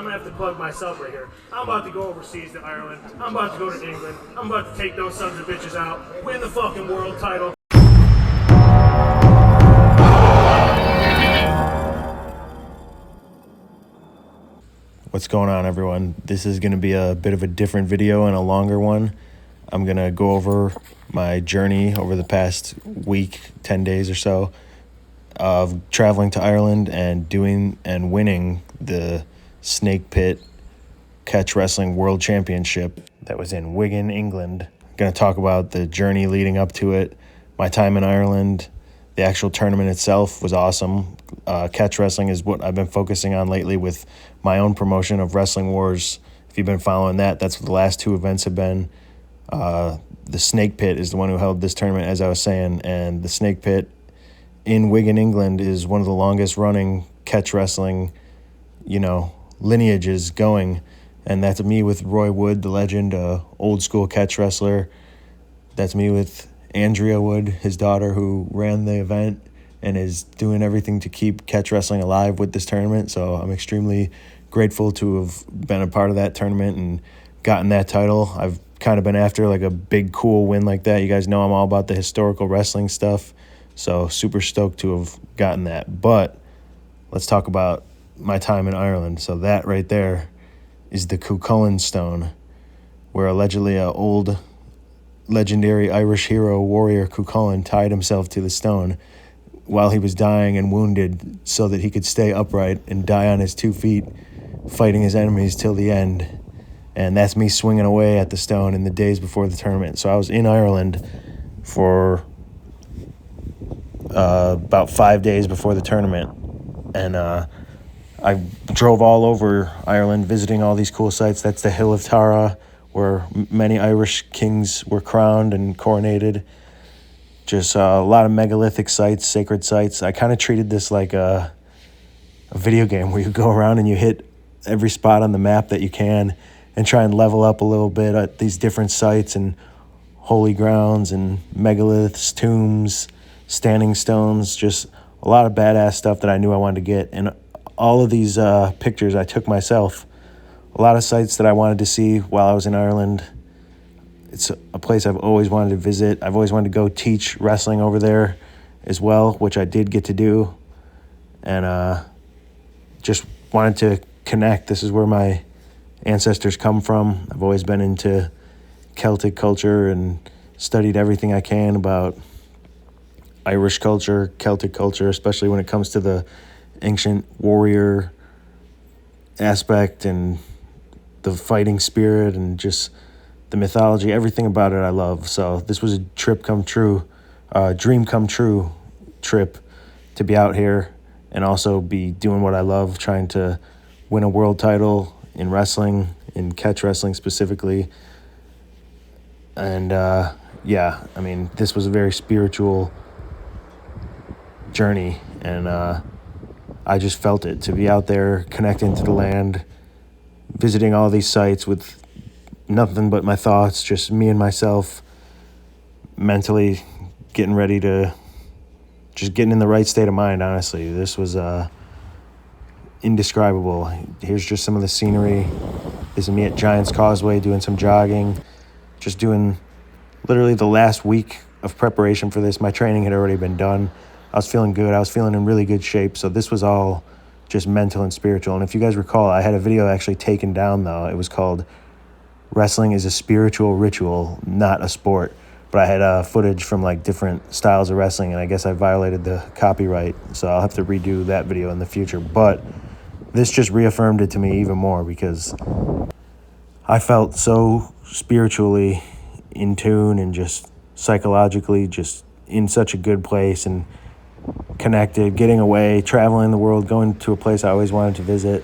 I'm gonna have to plug myself right here. I'm about to go overseas to Ireland. I'm about to go to England. I'm about to take those sons of bitches out, win the fucking world title. What's going on, everyone? This is going to be a bit of a different video and a longer one. I'm going to go over my journey over the past week, 10 days or so, of traveling to Ireland and doing and winning the Snake Pit Catch Wrestling World Championship that was in Wigan, England. I'm going to talk about the journey leading up to it, my time in Ireland. The actual tournament itself was awesome. Catch wrestling is what I've been focusing on lately with my own promotion of Wrestling Wars. If you've been following that, that's what the last two events have been. The Snake Pit is the one who held this tournament, as I was saying, and the Snake Pit in Wigan, England is one of the longest running catch wrestling, lineages going. And that's me with Roy Wood, the legend, old school catch wrestler. That's me with Andrea Wood, his daughter, who ran the event and is doing everything to keep catch wrestling alive with this tournament. So I'm extremely grateful to have been a part of that tournament and gotten that title. I've kind of been after like a big, cool win like that. You guys know I'm all about the historical wrestling stuff. So super stoked to have gotten that. But let's talk about my time in Ireland. So that right there is the Cuchulainn Stone, where allegedly an old legendary Irish hero warrior Cuchulainn tied himself to the stone while he was dying and wounded so that he could stay upright and die on his 2 feet, fighting his enemies till the end. And that's me swinging away at the stone in the days before the tournament. So I was in Ireland for about 5 days before the tournament, and I drove all over Ireland visiting all these cool sites. That's the Hill of Tara, where many Irish kings were crowned and coronated. Just a lot of megalithic sites, sacred sites. I kind of treated this like a video game where you go around and you hit every spot on the map that you can and try and level up a little bit at these different sites and holy grounds and megaliths, tombs, standing stones, just a lot of badass stuff that I knew I wanted to get. And all of these pictures I took myself. A lot of sites that I wanted to see while I was in Ireland. It's a place I've always wanted to visit. I've always wanted to go teach wrestling over there as well, which I did get to do. And just wanted to connect. This is where my ancestors come from. I've always been into Celtic culture and studied everything I can about Irish culture, Celtic culture, especially when it comes to the ancient warrior aspect and the fighting spirit and just the mythology, everything about it I love. So this was a dream come true trip to be out here and also be doing what I love, trying to win a world title in wrestling, in catch wrestling specifically. And this was a very spiritual journey, and I just felt it to be out there connecting to the land, visiting all these sites with nothing but my thoughts, just me and myself, mentally getting ready to just getting in the right state of mind. Honestly, this was indescribable. Here's just some of the scenery. This is me at Giant's Causeway doing some jogging, just doing literally the last week of preparation for this. My training had already been done. I was feeling good. I was feeling in really good shape. So this was all just mental and spiritual. And if you guys recall, I had a video actually taken down, though. It was called Wrestling is a Spiritual Ritual, Not a Sport. But I had footage from like different styles of wrestling, and I guess I violated the copyright. So I'll have to redo that video in the future. But this just reaffirmed it to me even more because I felt so spiritually in tune and just psychologically just in such a good place and connected, getting away, traveling the world, going to a place I always wanted to visit,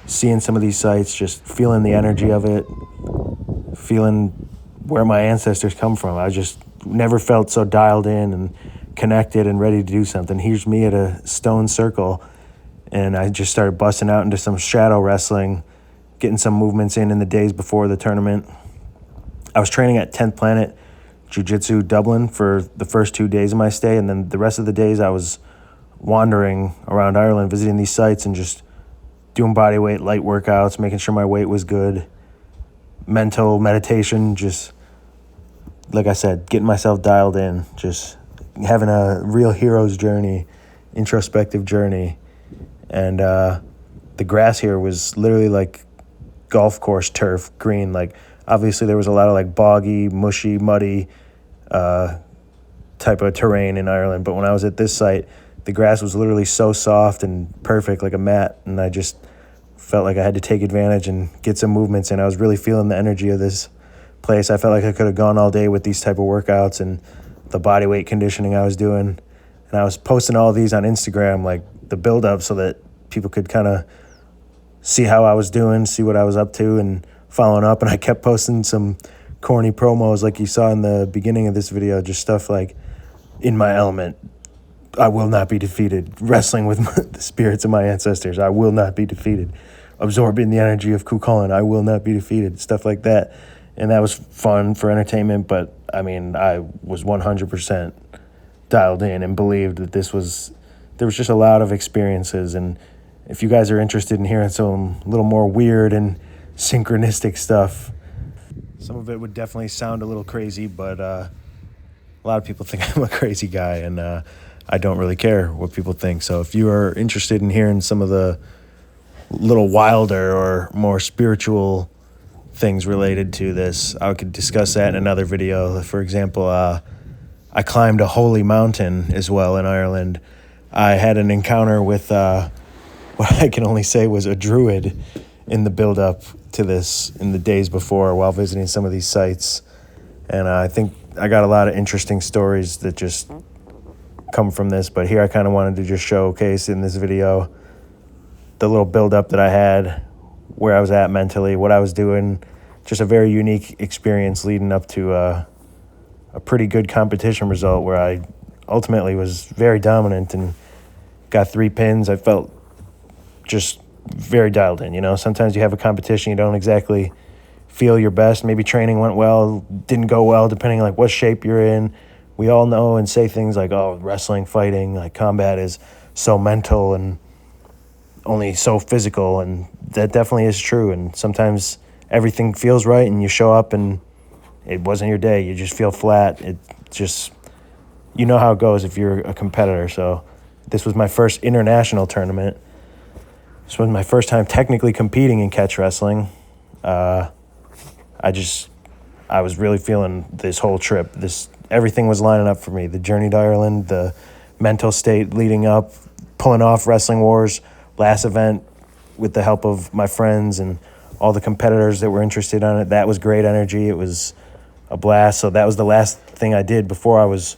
seeing some of these sites, just feeling the energy of it, feeling where my ancestors come from. I just never felt so dialed in and connected and ready to do something. Here's me at a stone circle, and I just started busting out into some shadow wrestling, getting some movements in the days before the tournament. I was training at 10th Planet Jiu-Jitsu Dublin for the first 2 days of my stay, and then the rest of the days I was wandering around Ireland, visiting these sites and just doing body weight, light workouts, making sure my weight was good, mental meditation, just like I said, getting myself dialed in, just having a real hero's journey, introspective journey. And the grass here was literally like golf course turf, green. Like, obviously there was a lot of like boggy, mushy, muddy type of terrain in Ireland, but when I was at this site, the grass was literally so soft and perfect, like a mat, and I just felt like I had to take advantage and get some movements in. I was really feeling the energy of this place. I felt like I could have gone all day with these type of workouts and the body weight conditioning I was doing. And I was posting all these on Instagram, like the buildup, so that people could kind of see how I was doing, see what I was up to, and following up. And I kept posting some corny promos like you saw in the beginning of this video, just stuff like, in my element, I will not be defeated. Wrestling with the spirits of my ancestors, I will not be defeated. Absorbing the energy of Cuchulainn, I will not be defeated. Stuff like that. And that was fun for entertainment, but I mean, I was 100% dialed in and believed that there was just a lot of experiences. And if you guys are interested in hearing some little more weird and synchronistic stuff, some of it would definitely sound a little crazy, but a lot of people think I'm a crazy guy, and I don't really care what people think. So if you are interested in hearing some of the little wilder or more spiritual things related to this, I could discuss that in another video. For example, I climbed a holy mountain as well in Ireland. I had an encounter with what I can only say was a druid in the build-up to this, in the days before, while visiting some of these sites. And I think I got a lot of interesting stories that just come from this, but here I kind of wanted to just showcase in this video the little build-up that I had, where I was at mentally, what I was doing. Just a very unique experience leading up to a pretty good competition result where I ultimately was very dominant and got 3 pins. I felt just very dialed in. You know, sometimes you have a competition, you don't exactly feel your best. Maybe training went well, didn't go well, depending on like what shape you're in. We all know and say things like, oh, wrestling, fighting, like combat is so mental and only so physical, and that definitely is true. And sometimes everything feels right and you show up and it wasn't your day. You just feel flat. It just, you know how it goes if you're a competitor. So this was my first international tournament. This was my first time technically competing in catch wrestling. I was really feeling this whole trip. Everything was lining up for me. The journey to Ireland, the mental state leading up, pulling off Wrestling Wars, last event with the help of my friends and all the competitors that were interested on it. That was great energy. It was a blast. So that was the last thing I did before I was,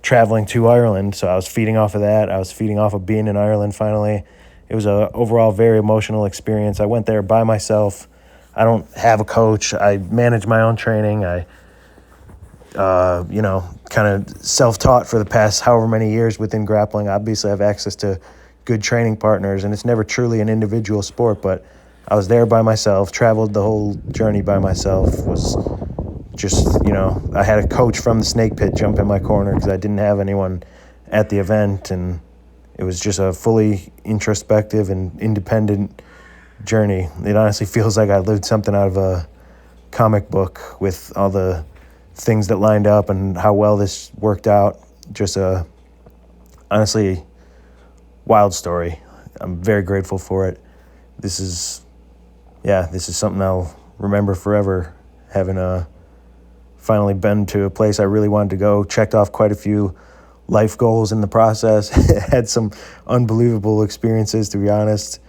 traveling to Ireland. So I was feeding off of that. I was feeding off of being in Ireland finally. It was a overall very emotional experience. I went there by myself. I don't have a coach. I manage my own training. I, kind of self-taught for the past however many years within grappling. Obviously, I have access to good training partners, and it's never truly an individual sport, but I was there by myself, traveled the whole journey by myself, was just, I had a coach from the Snake Pit jump in my corner because I didn't have anyone at the event, and it was just a fully introspective and independent journey. It honestly feels like I lived something out of a comic book with all the things that lined up and how well this worked out. Just a honestly wild story. I'm very grateful for it. This is something I'll remember forever, having finally been to a place I really wanted to go, checked off quite a few life goals in the process, had some unbelievable experiences, to be honest.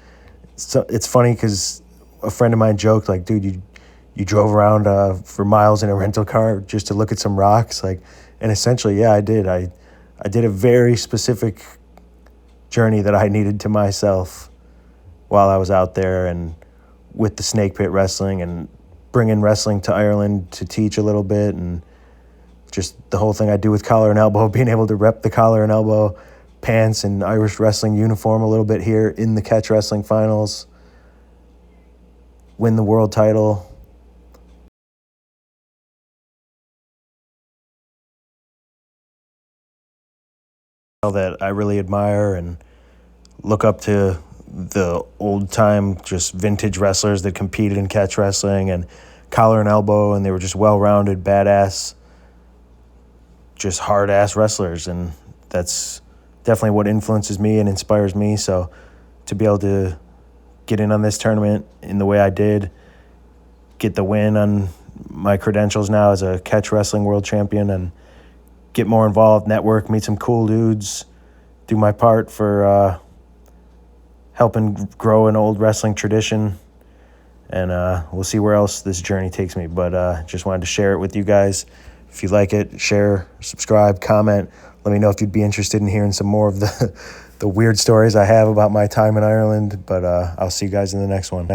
So it's funny because a friend of mine joked, like, dude, you drove around for miles in a rental car just to look at some rocks, like, and essentially, yeah, I did. I did a very specific journey that I needed to myself while I was out there and with the Snake Pit Wrestling and bringing wrestling to Ireland to teach a little bit, and just the whole thing I do with collar and elbow, being able to rep the collar and elbow pants and Irish wrestling uniform a little bit here in the catch wrestling finals, win the world title. That I really admire and look up to the old time, just vintage wrestlers that competed in catch wrestling and collar and elbow, and they were just well-rounded, badass, just hard-ass wrestlers. And that's definitely what influences me and inspires me. So to be able to get in on this tournament in the way I did, get the win on my credentials now as a catch wrestling world champion, and get more involved, network, meet some cool dudes, do my part for helping grow an old wrestling tradition. And we'll see where else this journey takes me. But just wanted to share it with you guys. If you like it, share, subscribe, comment. Let me know if you'd be interested in hearing some more of the weird stories I have about my time in Ireland. But I'll see you guys in the next one.